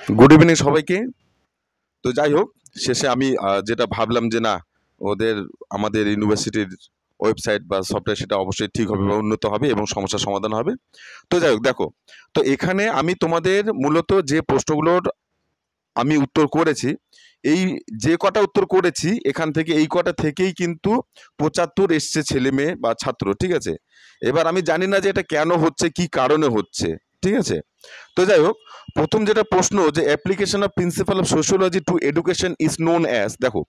Good evening সবাইকে। তো যাই হোক, শেষে আমি যেটা ভাবলাম যে না, ওদের আমাদের ইউনিভার্সিটির ওয়েবসাইট বা সফটওয়্যার সেটা অবশ্যই ঠিক হবে বা উন্নত হবে এবং সমস্যার সমাধান হবে। তো যাই হোক, দেখো, তো এখানে আমি তোমাদের মূলত যে প্রশ্নগুলোর আমি উত্তর করেছি, এই যে কটা উত্তর করেছি এখান থেকে এই কটা থেকেই কিন্তু 75 এসছে ছেলে মেয়ে বা ছাত্র, ঠিক আছে। এবার আমি জানি না যে এটা কেন হচ্ছে, কি কারণে হচ্ছে, ঠিক আছে। তো যাই হোক, প্রথম যেটা প্রশ্ন, যে application of principal of sociology two education is known as, দেখো,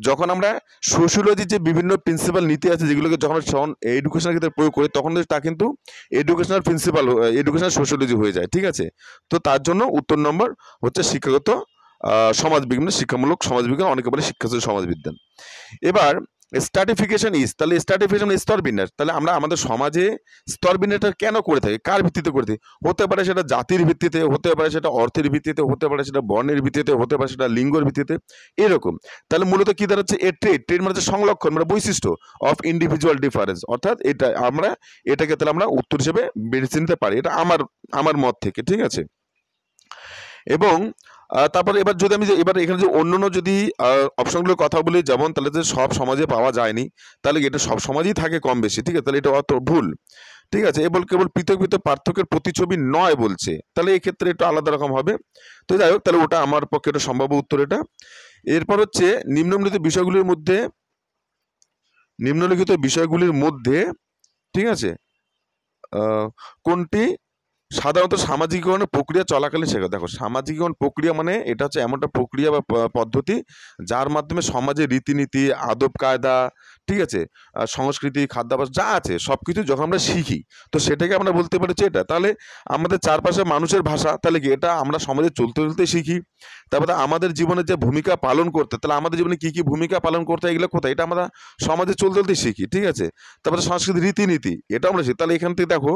যখন আমরা সোশিওলজির যে বিভিন্ন প্রিন্সিপাল নীতি আছে যেগুলোকে যখন এডুকেশনের ক্ষেত্রে প্রয়োগ করি তখন তা কিন্তু এডুকেশনাল প্রিন্সিপাল, এডুকেশনাল সোশিওলজি হয়ে যায়, ঠিক আছে। তো তার জন্য উত্তর নম্বর হচ্ছে শিক্ষাগত সমাজবিজ্ঞান, শিক্ষামূলক সমাজবিজ্ঞান, অনেকে বলে শিক্ষাগত সমাজবিজ্ঞান। এবার স্ট্রাটিফিকেশন ইজ, তাহলে স্ট্রাটিফিকেশন স্তর বিন্যাস, তাহলে আমরা আমাদের সমাজে স্তর বিন্যাসটা কেন করে থাকি, কার ভিত্তিতে করে থাকি? হতে পারে সেটা জাতির ভিত্তিতে, হতে পারে সেটা অর্থের ভিত্তিতে, হতে পারে সেটা বর্ণের ভিত্তিতে, হতে পারে সেটা লিঙ্গের ভিত্তিতে, এরকম। তাহলে মূলত কি দাঁড়াচ্ছে, এ ট্রেড, ট্রেড মানে হচ্ছে সংলক্ষণ, মানে বৈশিষ্ট্য অফ ইন্ডিভিজুয়াল ডিফারেন্স, অর্থাৎ এটা আমরা, এটাকে তাহলে আমরা উত্তর হিসেবে বেছে নিতে পারি, এটা আমার আমার মত থেকে, ঠিক আছে। এবং তারপরে এবার যদি আমি এবার এখানে যে অন্যান্য যদি অপশনগুলোর কথা বলি, যেমন তাহলে যে সব সমাজে পাওয়া যায়নি, তাহলে এটা সব সমাজেই থাকে কম বেশি, ঠিক আছে, তাহলে এটা অত ভুল, ঠিক আছে। এবং কেবল পৃথক পৃথক পার্থক্যের প্রতিছবি নয় বলছে, তাহলে এই ক্ষেত্রে একটু আলাদা রকম হবে। তো যাই হোক, তাহলে ওটা আমার পক্ষে একটা সম্ভাব্য উত্তর এটা। এরপর হচ্ছে নিম্নলিখিত বিষয়গুলির মধ্যে, নিম্নলিখিত বিষয়গুলির মধ্যে, ঠিক আছে, কোনটি সাধারণত সামাজিকীকরণের প্রক্রিয়া চলাকালীন শেখা? দেখো, সামাজিকীকরণ প্রক্রিয়া মানে এটা হচ্ছে এমন একটা প্রক্রিয়া বা পদ্ধতি যার মাধ্যমে সমাজের রীতিনীতি, আদব কায়দা, ঠিক আছে, সংস্কৃতি, খাদ্যাভ্যাস যা আছে সবকিছু যখন আমরা শিখি, তো সেটাকে আমরা বলতে পারছি এটা। তাহলে আমাদের চারপাশে মানুষের ভাষা, তাহলে কি এটা আমরা সমাজে চলতে চলতে শিখি। তারপরে আমাদের জীবনে যে ভূমিকা পালন করতে, তাহলে আমাদের জীবনে কি কি ভূমিকা পালন করতে হয়, এগুলো কোথায়, এটা আমরা সমাজে চলতে চলতে শিখি, ঠিক আছে। তারপরে সংস্কৃতি, রীতিনীতি, এটা আমরা শিখি। তাহলে এখান থেকে দেখো,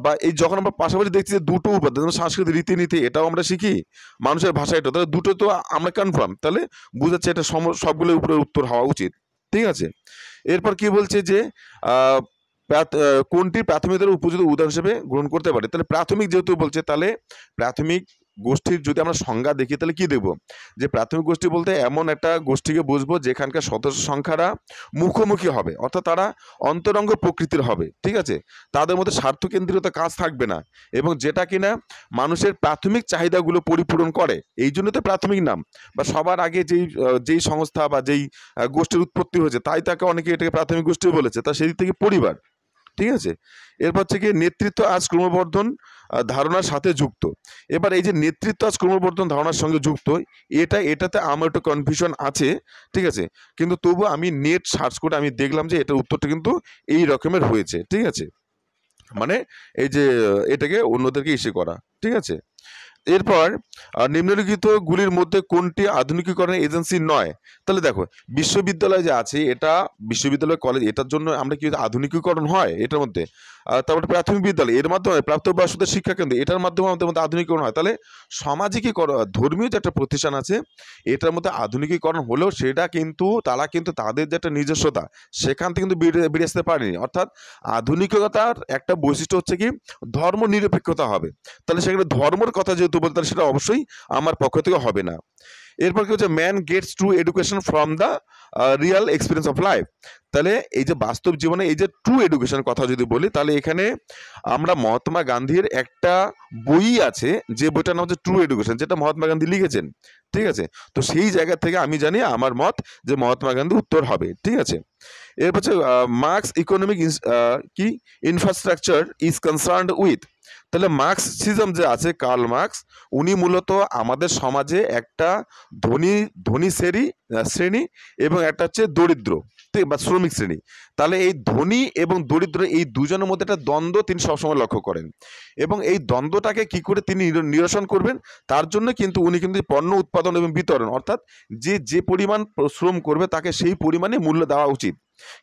বা এই যখন আমরা পাশাপাশি দেখছি যে দুটো উপাদান, যেমন সাংস্কৃতিক রীতিনীতি, এটাও আমরা শিখি, মানুষের ভাষা এটা, তাহলে দুটো তো আমরা কনফার্ম, তাহলে বুঝাচ্ছে এটা সবগুলোর উপরে উত্তর হওয়া উচিত, ঠিক আছে। এরপর কি বলছে যে আহ, কোনটি প্রাথমিকতার উপযুক্ত উদাহরণ হিসেবে গ্রহণ করতে পারে, তাহলে প্রাথমিক যেহেতু বলছে, তাহলে প্রাথমিক গোষ্ঠীর যদি আমরা সংজ্ঞা দেখি তাহলে কি দেখবো, যে প্রাথমিক গোষ্ঠী বলতে এমন একটা গোষ্ঠীকে বুঝবো যেখানকার সদস্য সংখ্যারা মুখোমুখি হবে, অর্থাৎ তারা অন্তরঙ্গ প্রকৃতির হবে, ঠিক আছে। তাদের মধ্যে স্বার্থকেন্দ্রিত কাজ থাকবে না, এবং যেটা কিনা মানুষের প্রাথমিক চাহিদাগুলো পরিপূরণ করে, এই জন্য তো প্রাথমিক নাম। বা সবার আগে যেই সংস্থা বা যেই গোষ্ঠীর উৎপত্তি হয়েছে, তাই তাকে অনেকে এটাকে প্রাথমিক গোষ্ঠী বলেছে, তা সেই দিক থেকে পরিবার, ঠিক আছে। এরপর হচ্ছে কি নেতৃত্ব আজ ক্রমবর্ধন ধারণার সাথে যুক্ত। এবার এই যে নেতৃত্ব আজ ক্রমবর্ধন ধারণার সঙ্গে যুক্ত, এটাতে আমার একটু কনফিউশন আছে, ঠিক আছে। কিন্তু তবু আমি নেট সার্চ করে আমি দেখলাম যে এটার উত্তরটা কিন্তু এই রকমের হয়েছে, ঠিক আছে। মানে এই যে এটাকে অন্যদেরকে ইস্যু করা, ঠিক আছে। এরপর নিম্নলিখিত গুলির মধ্যে কোনটি আধুনিকীকরণ এজেন্সি নয়? তাহলে দেখো, বিশ্ববিদ্যালয় যে আছে, এটা বিশ্ববিদ্যালয় কলেজ, এটার জন্য আমরা কি আধুনিকীকরণ হয় এটার মধ্যে? তারপরে প্রাথমিক বিদ্যালয়, এর মাধ্যমে প্রাপ্তবয়স্কদের শিক্ষা কেন্দ্র, এটার মাধ্যমে আমাদের মধ্যে আধুনিকীকরণ হয়। তাহলে সামাজিকীকরণ, ধর্মীয় যে একটা প্রতিষ্ঠান আছে, এটার মধ্যে আধুনিকীকরণ হলেও সেটা কিন্তু তারা কিন্তু তাদের যে একটা নিজস্বতা, সেখান থেকে কিন্তু বেরিয়ে আসতে পারেনি। অর্থাৎ আধুনিকতার একটা বৈশিষ্ট্য হচ্ছে কি, ধর্ম নিরপেক্ষতা হবে। তাহলে সেখানে ধর্মের কথা যেহেতু বলতে, তাহলে সেটা অবশ্যই আমার পক্ষ থেকে হবে না। এরপর কি হচ্ছে, man gets true education from the real experience of life. তাহলে এই যে বাস্তব জীবনে এই যে ট্রু এডুকেশনের কথা যদি বলি, তাহলে এখানে আমরা মহাত্মা গান্ধীর একটা বই আছে, যে বইটার নাম হচ্ছে ট্রু এডুকেশন, যেটা মহাত্মা গান্ধী লিখেছেন, ঠিক আছে। তো সেই জায়গা থেকে আমি জানি, আমার মত যে মহাত্মা গান্ধী উত্তর হবে, ঠিক আছে। এরপর হচ্ছে মার্কস ইকোনমিক কি ইনফ্রাস্ট্রাকচার ইজ কনসার্নড উইথ। তাহলে মার্কসিজম যে আছে, কার্ল মার্কস, উনি মূলত আমাদের সমাজে একটা ধনী ধনী শ্রেণী এবং একটা হচ্ছে দরিদ্র, ঠিক, বা শ্রমিক শ্রেণী। তাহলে এই ধনী এবং দরিদ্র এই দুজনের মধ্যে একটা দ্বন্দ্ব তিনি সবসময় লক্ষ্য করেন, এবং এই দ্বন্দ্বটাকে কি করে তিনি নিরসন করবেন, তার জন্য কিন্তু উনি কিন্তু পণ্য উৎপাদন এবং বিতরণ, অর্থাৎ যে পরিমাণ শ্রম করবে তাকে সেই পরিমাণে মূল্য দেওয়া উচিত।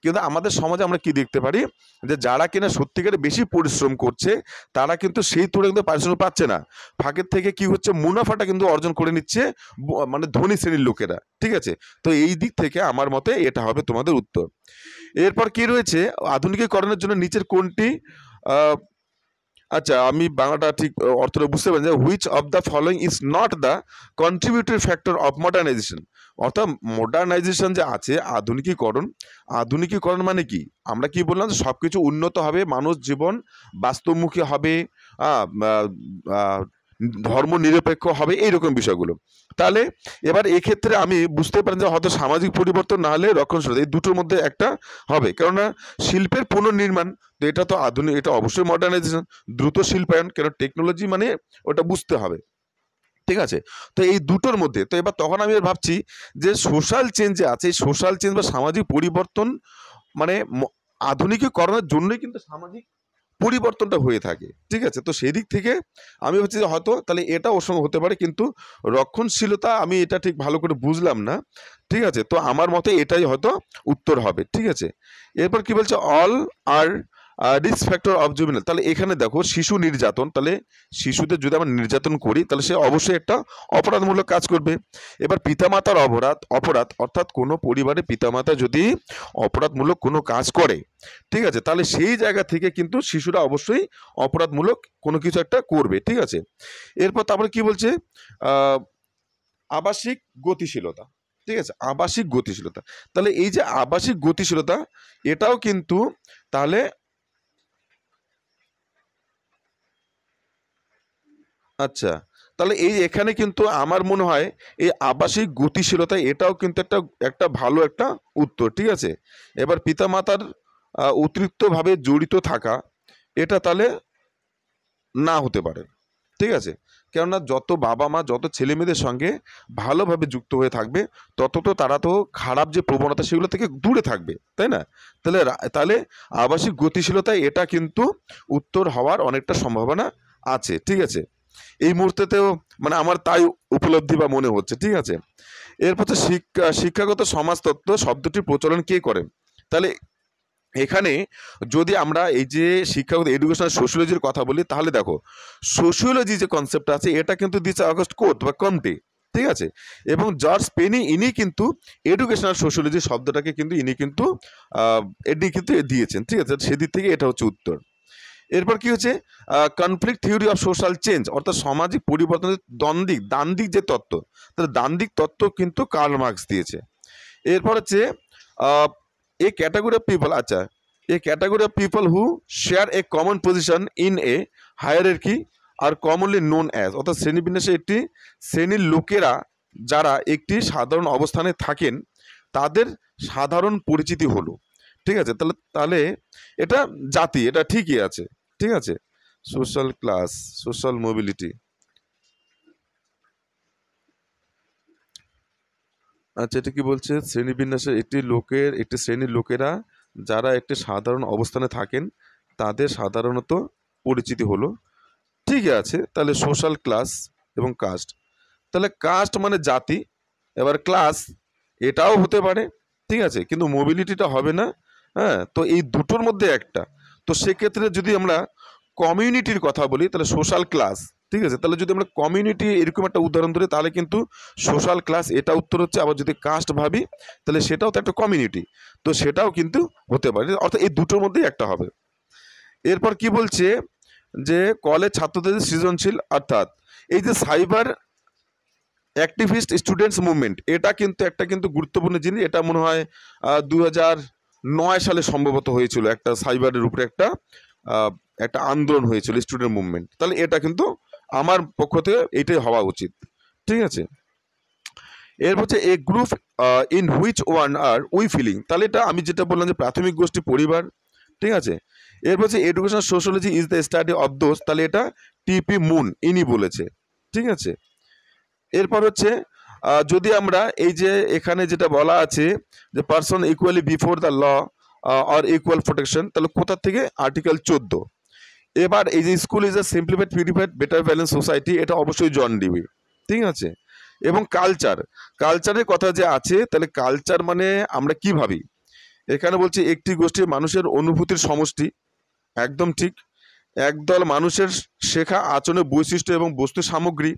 কিন্তু আমাদের সমাজে আমরা কি দেখতে পারি, যে যারা কিনা সত্যিকারে বেশি পরিশ্রম করছে, তারা কিন্তু সেই তুলনায় কিন্তু পারিশ্রমিক পাচ্ছে না। ফাঁকের থেকে কি হচ্ছে, মুনাফাটা কিন্তু অর্জন করে নিচ্ছে মানে ধনী শ্রেণীর লোকেরা, ঠিক আছে। তো এই দিক থেকে আমার মতে এটা হবে তোমাদের উত্তর। এরপর কি রয়েছে, আধুনিকীকরণের জন্য নিচের কোনটি আহ আচ্ছা, আমি বাংলাটা ঠিক অর্থটা বুঝতে পারি যে which of the following is not the contributory factor of modernisation. অর্থাৎ মডার্নাইজেশন যে আছে, আধুনিকীকরণ, আধুনিকীকরণ মানে কি, আমরা কি বললাম যে সব কিছু উন্নত হবে, মানুষ জীবন বাস্তবমুখী হবে, আহ, আহ, আহ, ধর্ম নিরপেক্ষ হবে, এইরকম বিষয়গুলো। তাহলে এবার এক্ষেত্রে আমি বুঝতে পারি যে হয়তো সামাজিক পরিবর্তন না হলে রক্ষণশীলতা, এই দুটোর মধ্যে একটা হবে। কেননা শিল্পের পুনর্নির্মাণ, তো এটা তো আধুনিক, এটা অবশ্যই মডার্নাইজেশন, দ্রুত শিল্পায়ন, কেন টেকনোলজি মানে ওটা বুঝতে হবে। ঠিক আছে, তো এই দুটোর মধ্যে তো এবার তখন আমি ভাবছি যে সোশ্যাল চেঞ্জ যে আছে, এই সোশ্যাল চেঞ্জ বা সামাজিক পরিবর্তন মানে আধুনিকীকরণের জন্যই কিন্তু সামাজিক পরিবর্তনটা হয়ে থাকে। ঠিক আছে, তো সেই দিক থেকে আমি ভাবছি যে হয়তো তাহলে এটা ওর সঙ্গে হতে পারে, কিন্তু রক্ষণশীলতা আমি এটা ঠিক ভালো করে বুঝলাম না। ঠিক আছে, তো আমার মতে এটাই হয়তো উত্তর হবে। ঠিক আছে, এরপর কি বলছে, all are risk factor of juvenile. তাহলে এখানে দেখো শিশু নির্যাতন, তাহলে শিশুদের যদি আমরা নির্যাতন করি তাহলে সে অবশ্যই একটা অপরাধমূলক কাজ করবে। এবার পিতামাতার অপরাধ, অপরাধ অর্থাৎ কোনো পরিবারে পিতামাতা যদি অপরাধমূলক কোনো কাজ করে, ঠিক আছে, তাহলে সেই জায়গা থেকে কিন্তু শিশুরা অবশ্যই অপরাধমূলক কোনো কিছু একটা করবে। ঠিক আছে, এরপর তারপরে কি বলছে, আহ, আবাসিক গতিশীলতা। ঠিক আছে, আবাসিক গতিশীলতা, তাহলে এই যে আবাসিক গতিশীলতা, এটাও কিন্তু তাহলে আচ্ছা, তাহলে এই এখানে কিন্তু আমার মনে হয় এই আবাসিক গতিশীলতা এটাও কিন্তু একটা একটা ভালো একটা উত্তর। ঠিক আছে, এবার পিতামাতার অতিরিক্তভাবে জড়িত থাকা, এটা তাহলে না হতে পারে। ঠিক আছে, কেননা যত বাবা মা যত ছেলে মেয়েদের সঙ্গে ভালোভাবে যুক্ত হয়ে থাকবে, তত তো তারা তো খারাপ যে প্রবণতা সেগুলো থেকে দূরে থাকবে, তাই না? তাহলে তাহলে আবাসিক গতিশীলতায় এটা কিন্তু উত্তর হওয়ার অনেকটা সম্ভাবনা আছে। ঠিক আছে, এই মুহূর্তেতেও মানে আমার তাই উপলব্ধি বা মনে হচ্ছে। ঠিক আছে, এরপর হচ্ছে শিক্ষাগত সমাজতত্ত্ব শব্দটির প্রচলন কে করেন? তাহলে এখানে যদি আমরা এই যে শিক্ষাগত এডুকেশনাল সোশিওলজির কথা বলি, তাহলে দেখো সোশিওলজি যে কনসেপ্ট আছে এটা কিন্তু দিচ্ছে অগস্ট কোট বা কমটি। ঠিক আছে, এবং জর্জ পেনি ইনি কিন্তু এডুকেশনাল সোশিওলজি শব্দটাকে কিন্তু ইনি কিন্তু এটি কিন্তু দিয়েছেন। ঠিক আছে, সেদিক থেকে এটা হচ্ছে উত্তর। এরপর কি হচ্ছে, conflict theory of social change, অর্থাৎ সামাজিক পরিবর্তনের দ্বন্দ্বিক দান্দিক যে তত্ত্ব, তাহলে দান্দিক তত্ত্ব কিন্তু কার্ল মার্কস দিয়েছে। এরপর হচ্ছে এ ক্যাটাগরি অফ পিপল, আচ্ছা, a category of people who share a common position in a hierarchy are commonly known as, অর্থাৎ শ্রেণীবিন্যাসে একটি শ্রেণীর লোকেরা যারা একটি সাধারণ অবস্থানে থাকেন তাদের সাধারণ পরিচিতি হলো। ঠিক আছে, তাহলে তাহলে এটা জাতি, এটা ঠিকই আছে। ঠিক আছে, সোশ্যাল ক্লাস, সোশ্যাল মোবিলিটি, আচ্ছা, এটা কি বলছে, শ্রেণীবিন্যাসে একটি শ্রেণীর লোকেরা যারা একটি সাধারণ অবস্থানে থাকেন তাদের সাধারণত পরিচিতি হলো। ঠিকই আছে, তাহলে সোশ্যাল ক্লাস এবং কাস্ট, তাহলে কাস্ট মানে জাতি, এবার ক্লাস এটাও হতে পারে। ঠিক আছে, কিন্তু মোবিলিটিটা হবে না। হ্যাঁ, তো এই দুটোর মধ্যে একটা, তো সেক্ষেত্রে যদি আমরা কমিউনিটির কথা বলি তাহলে সোশ্যাল ক্লাস। ঠিক আছে, তাহলে যদি আমরা কমিউনিটি এরকম একটা উদাহরণ ধরি তাহলে কিন্তু সোশ্যাল ক্লাস এটা উত্তর হচ্ছে। আবার যদি কাস্ট ভাবি তাহলে সেটাও তো একটা কমিউনিটি, তো সেটাও কিন্তু হতে পারে, অর্থাৎ এই দুটোর মধ্যেই একটা হবে। এরপর কি বলছে যে কলেজ ছাত্রদের সৃজনশীল, অর্থাৎ এই যে সাইবার অ্যাক্টিভিস্ট স্টুডেন্টস মুভমেন্ট, এটা কিন্তু একটা কিন্তু গুরুত্বপূর্ণ জিনিস। এটা মনে হয় 2009 সালে সম্ভবত হয়েছিল, একটা সাইবারের উপরে একটা আহ, একটা আন্দোলন হয়েছিল, স্টুডেন্ট মুভমেন্ট। তাহলে এটা কিন্তু আমার পক্ষ থেকে এটাই হওয়া উচিত। ঠিক আছে, এর হচ্ছে a group in which one are we feeling, তাহলে এটা আমি যেটা বললাম যে প্রাথমিক গোষ্ঠী পরিবার। ঠিক আছে, এরপর হচ্ছে education sociology is the study of those, তাহলে এটা টিপি মুন ইনি বলেছে। ঠিক আছে, এরপর হচ্ছে যদি আমরা এই যে এখানে যেটা বলা আছে যে person equally before the law or equal protection, তাহলে কোথা থেকে, আর্টিকেল 14। এবার এই যে school is a simplified purified better balance society, এটা অবশ্যই জন ডিবি। ঠিক আছে, এবং কালচার, কালচারের কথা যে আছে, তাহলে কালচার মানে আমরা কি ভাবি, এখানে বলছে একটি গোষ্ঠীর মানুষের অনুভূতির সমষ্টি, একদম ঠিক। একদল মানুষের শেখা আচরণের বৈশিষ্ট্য এবং বস্তু সামগ্রী,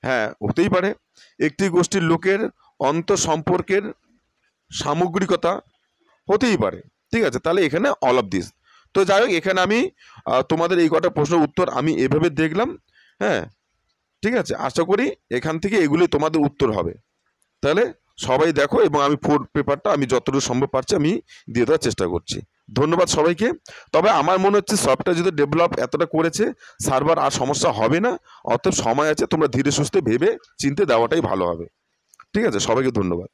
হ্যাঁ হতেই পারে। একটি গোষ্ঠীর লোকের সম্পর্কের সামগ্রিকতা, হতেই পারে। ঠিক আছে, তাহলে এখানে অল অফ দিস। তো যাই হোক, এখানে আমি তোমাদের এই কটা প্রশ্নের উত্তর আমি এভাবে দেখলাম। হ্যাঁ, ঠিক আছে, আশা করি এখান থেকে এগুলি তোমাদের উত্তর হবে। তাহলে সবাই দেখো, এবং আমি ফোর পেপারটা আমি যতটুকু সম্ভব পারছি আমি দিয়ে দেওয়ার চেষ্টা করছি। ধন্যবাদ সবাইকে। তবে আমার মনে হচ্ছে সফটওয়্যার যদি ডেভেলপ এতটা করেছে, সার্ভার আর সমস্যা হবে না। অতএব সময় আছে, তোমরা ধীরে সুস্থে ভেবে চিন্তে দেওয়াটাই ভালো হবে। ঠিক আছে, সবাইকে ধন্যবাদ।